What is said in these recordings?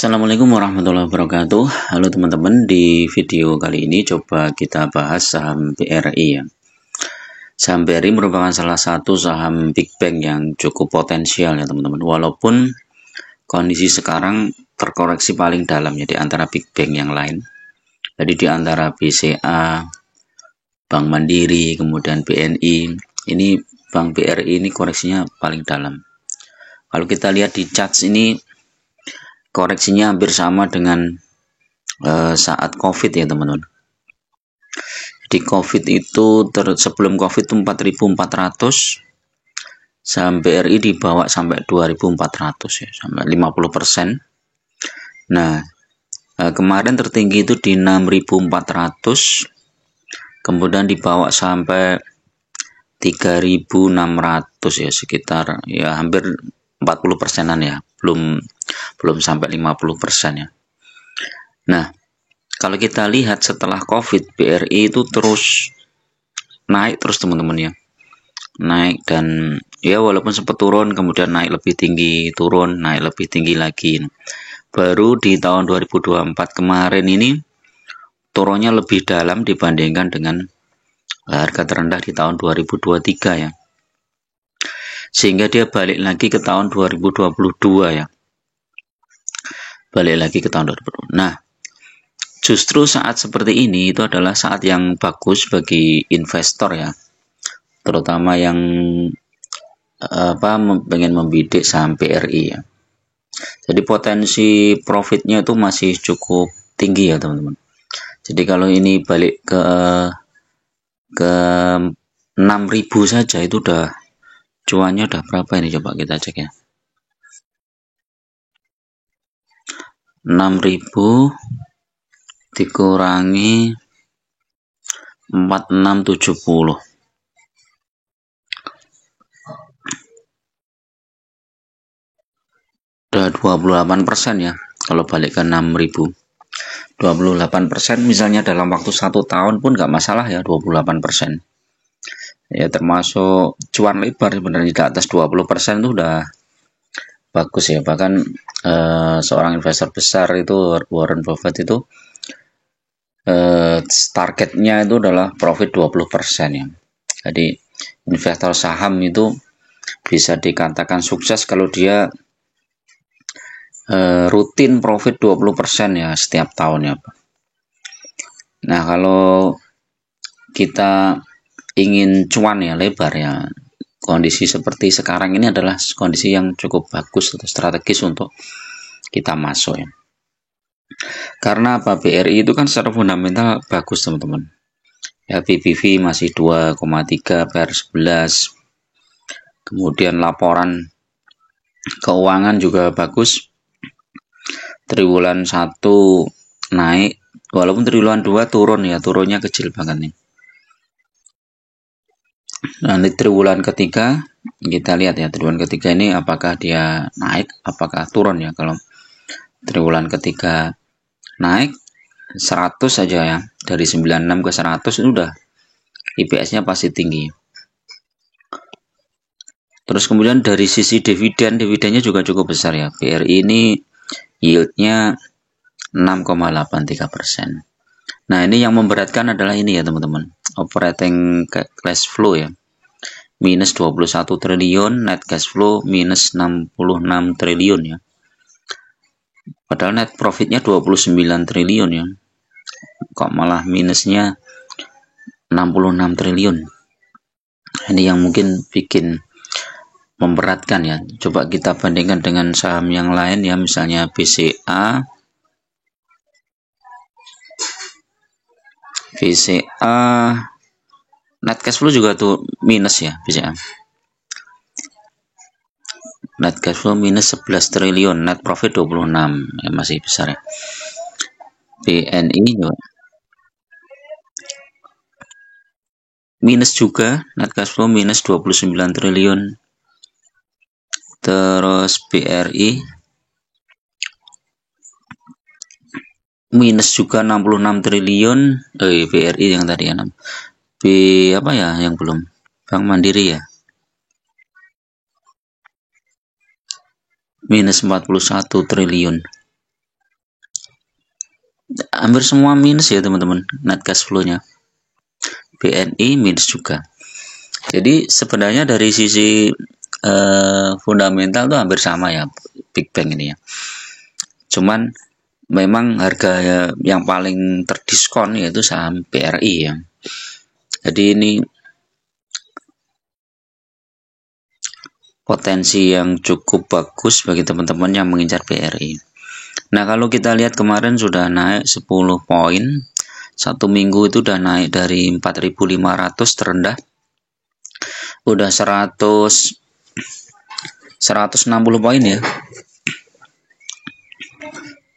Assalamualaikum warahmatullahi wabarakatuh. Halo teman-teman, di video kali ini coba kita bahas saham BRI ya. Saham BRI merupakan salah satu saham Big Bank yang cukup potensial ya teman-teman. Walaupun kondisi sekarang terkoreksi paling dalam ya di antara Big Bank yang lain. Jadi di antara BCA, Bank Mandiri, kemudian BNI, ini Bank BRI ini koreksinya paling dalam. Kalau kita lihat di chart ini, koreksinya hampir sama dengan saat COVID ya teman-teman. Di COVID itu sebelum COVID itu 4.400, saham BRI dibawa sampai 2.400 ya, sampai 50%. Nah, kemarin tertinggi itu di 6.400, kemudian dibawa sampai 3.600 ya, sekitar ya hampir 40%-an ya, belum sampai 50% ya. Nah, kalau kita lihat setelah COVID, BRI itu terus naik terus teman-teman ya. Naik dan ya walaupun sempat turun, kemudian naik lebih tinggi, turun, naik lebih tinggi lagi. Baru di tahun 2024 kemarin ini turunnya lebih dalam dibandingkan dengan harga terendah di tahun 2023 ya. Sehingga dia balik lagi ke tahun 2022 ya. Balik lagi ke tahun 2022. Nah, justru saat seperti ini itu adalah saat yang bagus bagi investor ya, terutama yang pengen membidik saham BRI ya. Jadi potensi profitnya itu masih cukup tinggi ya teman-teman. Jadi kalau ini balik ke 6.000 saja itu udah cuannya udah berapa ini, coba kita cek ya. 6.000 dikurangi 4670, udah 28% ya. Kalau balik ke 6.000, 28% misalnya dalam waktu 1 tahun pun nggak masalah ya, 28% ya, termasuk cuan lebar sebenarnya. Di atas 20% itu udah bagus ya. Bahkan seorang investor besar itu Warren Buffett itu targetnya itu adalah profit 20% ya. Jadi investor saham itu bisa dikatakan sukses kalau dia rutin profit 20% ya setiap tahun ya. Nah, kalau kita ingin cuan ya lebar ya, kondisi seperti sekarang ini adalah kondisi yang cukup bagus atau strategis untuk kita masuk ya. Karena apa? BRI itu kan secara fundamental bagus teman-teman ya. PBV masih 2,3 per 11, kemudian laporan keuangan juga bagus. Triwulan 1 naik, walaupun triwulan 2 turun ya, turunnya kecil banget nih. Nah, di triwulan ketiga kita lihat ya, triwulan ketiga ini apakah dia naik, apakah turun ya. Kalau triwulan ketiga naik 100 saja ya, dari 96 ke 100 itu udah IPS-nya pasti tinggi. Terus kemudian dari sisi dividennya juga cukup besar ya. BRI ini yieldnya 6,83%. Nah, ini yang memberatkan adalah ini ya teman-teman, operating cash flow ya, minus 21 triliun, net cash flow minus 66 triliun ya. Padahal net profitnya 29 triliun ya, kok malah minusnya 66 triliun. Ini yang mungkin bikin memberatkan ya. Coba kita bandingkan dengan saham yang lain ya, misalnya BCA net cash flow juga tuh minus ya. BCA net cash flow minus 11 triliun, net profit 26 ya, masih besar ya. BNI juga minus juga, net cash flow minus 29 triliun. Terus BRI minus juga 66 triliun. BRI yang tadi ya, apa ya yang belum, Bank Mandiri ya, minus 41 triliun. hampir semua minus ya teman-teman, net cash flow-nya. BNI minus juga. Jadi sebenarnya dari sisi fundamental tuh hampir sama ya Big Bang ini ya. Cuman memang harga yang paling terdiskon yaitu saham BRI ya. Jadi ini potensi yang cukup bagus bagi teman-teman yang mengincar BRI. Nah, kalau kita lihat kemarin sudah naik 10 poin. Satu minggu itu udah naik dari 4.500 terendah. Udah 160 poin ya.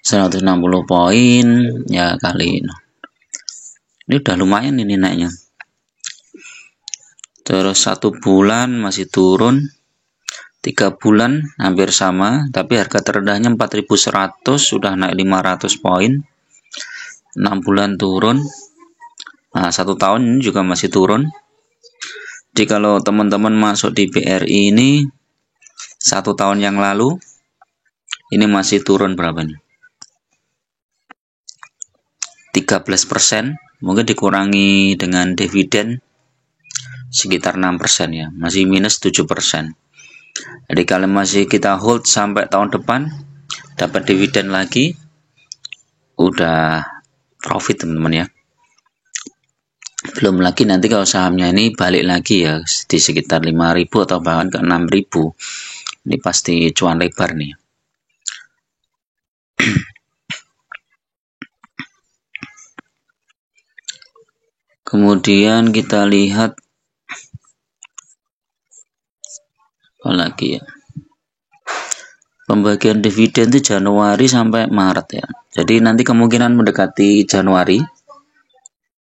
160 poin ya kali ini udah lumayan ini naiknya. Terus 1 bulan masih turun, 3 bulan hampir sama, tapi harga terendahnya 4.100 sudah naik 500 poin. 6 bulan turun. Nah, 1 tahun ini juga masih turun. Jadi kalau teman-teman masuk di BRI ini 1 tahun yang lalu ini masih turun berapa nih? 13%, mungkin dikurangi dengan dividen sekitar 6% ya, masih minus 7%. Jadi kalau masih kita hold sampai tahun depan dapat dividen lagi, udah profit teman-teman ya. Belum lagi nanti kalau sahamnya ini balik lagi ya di sekitar 5.000 atau bahkan ke 6.000, ini pasti cuan lebar nih. Kemudian kita lihat apa lagi ya, pembagian dividen itu Januari sampai Maret ya. Jadi nanti kemungkinan mendekati Januari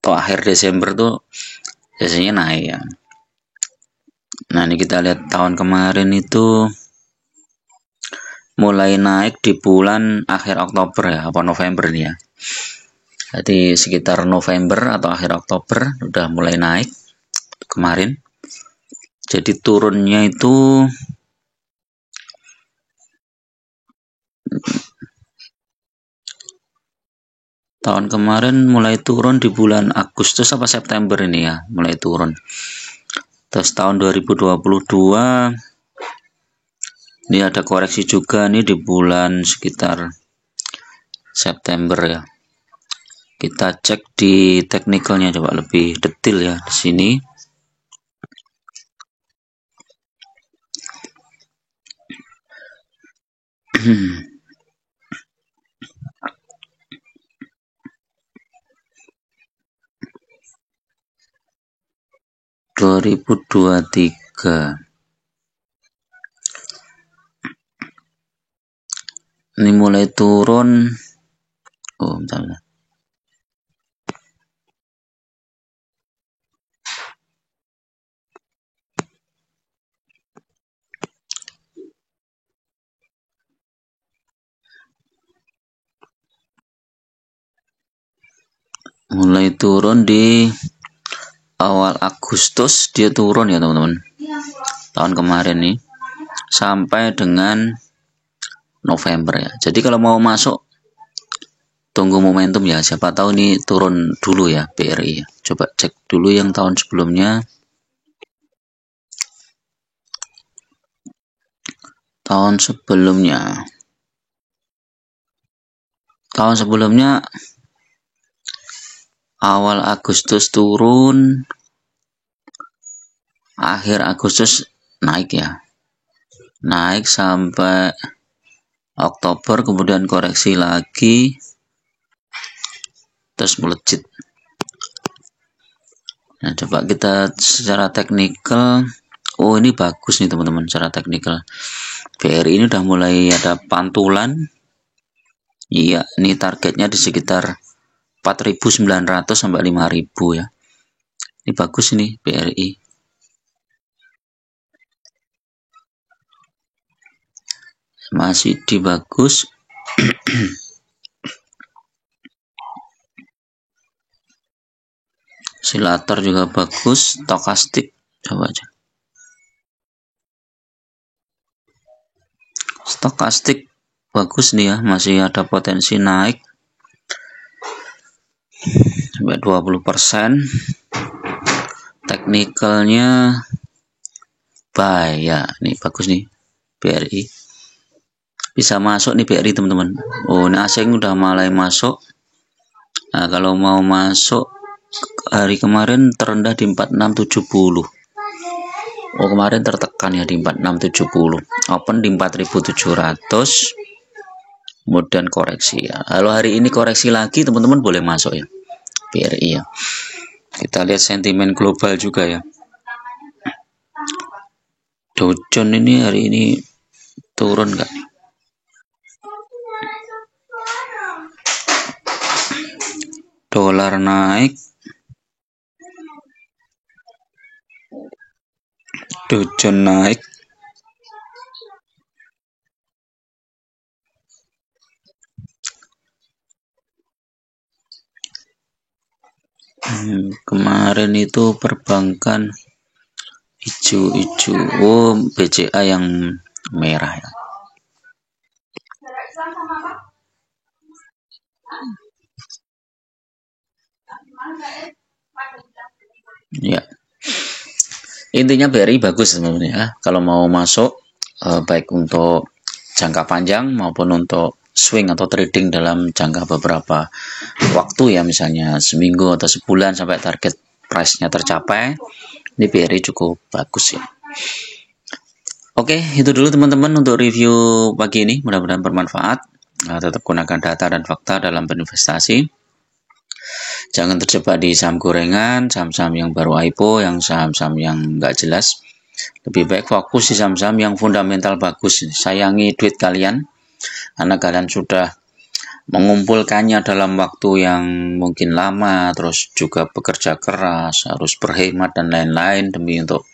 atau akhir Desember tuh biasanya naik ya. Nah, ini kita lihat tahun kemarin itu mulai naik di bulan akhir Oktober ya, apa November nih ya. Jadi sekitar November atau akhir Oktober udah mulai naik kemarin. Jadi turunnya itu tahun kemarin mulai turun di bulan Agustus apa September ini ya, mulai turun. Terus tahun 2022 ini ada koreksi juga nih di bulan sekitar September ya. Kita cek di teknikalnya coba lebih detail ya di sini. ini mulai turun. Oh, bentar. Mulai turun di awal Agustus, dia turun ya teman-teman, tahun kemarin nih sampai dengan November ya. Jadi kalau mau masuk tunggu momentum ya, siapa tahu nih turun dulu ya BRI ya. Coba cek dulu yang tahun sebelumnya. Tahun sebelumnya awal Agustus turun, akhir Agustus naik ya, naik sampai Oktober, kemudian koreksi lagi, terus melejit. Nah, coba kita secara teknikal. Oh, ini bagus nih teman-teman, secara teknikal BRI ini udah mulai ada pantulan. Iya, ini targetnya di sekitar 4.900 sampai 5.000 ya. Ini bagus nih BRI. Masih di bagus. Silator juga bagus, stokastik coba aja. Stokastik bagus nih ya, masih ada potensi naik. sampai 20%. Teknikalnya buy ya, ini bagus nih BRI. Bisa masuk nih BRI teman-teman. Oh, ini asing udah mulai masuk. Nah, kalau mau masuk hari kemarin terendah di 4670. Oh, kemarin tertekan ya di 4670. Open di 4700. Kemudian koreksi ya. Kalau hari ini koreksi lagi teman-teman boleh masuk ya. BRI ya. Kita lihat sentimen global juga ya. Dow Jones ini hari ini turun nggak? Dolar naik, Dow Jones naik, kemarin itu perbankan hijau-hijau. Oh, BCA yang merah ya. Ya, intinya BRI bagus sebenarnya ya. Kalau mau masuk baik untuk jangka panjang maupun untuk swing atau trading dalam jangka beberapa waktu ya, misalnya seminggu atau sebulan sampai target price-nya tercapai, ini BRI cukup bagus ya. Oke, itu dulu teman-teman untuk review pagi ini, mudah-mudahan bermanfaat. Nah, tetap gunakan data dan fakta dalam berinvestasi. Jangan terjebak di saham gorengan, saham-saham yang baru IPO, yang saham-saham yang nggak jelas. Lebih baik fokus di saham-saham yang fundamental bagus. Sayangi duit kalian, karena kalian sudah mengumpulkannya dalam waktu yang mungkin lama, terus juga bekerja keras, harus berhemat dan lain-lain demi untuk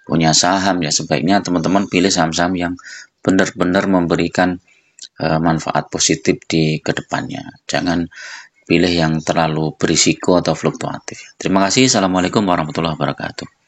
punya saham. Ya sebaiknya teman-teman pilih saham-saham yang benar-benar memberikan manfaat positif di kedepannya. Jangan pilih yang terlalu berisiko atau fluktuatif. Terima kasih. Assalamualaikum warahmatullahi wabarakatuh.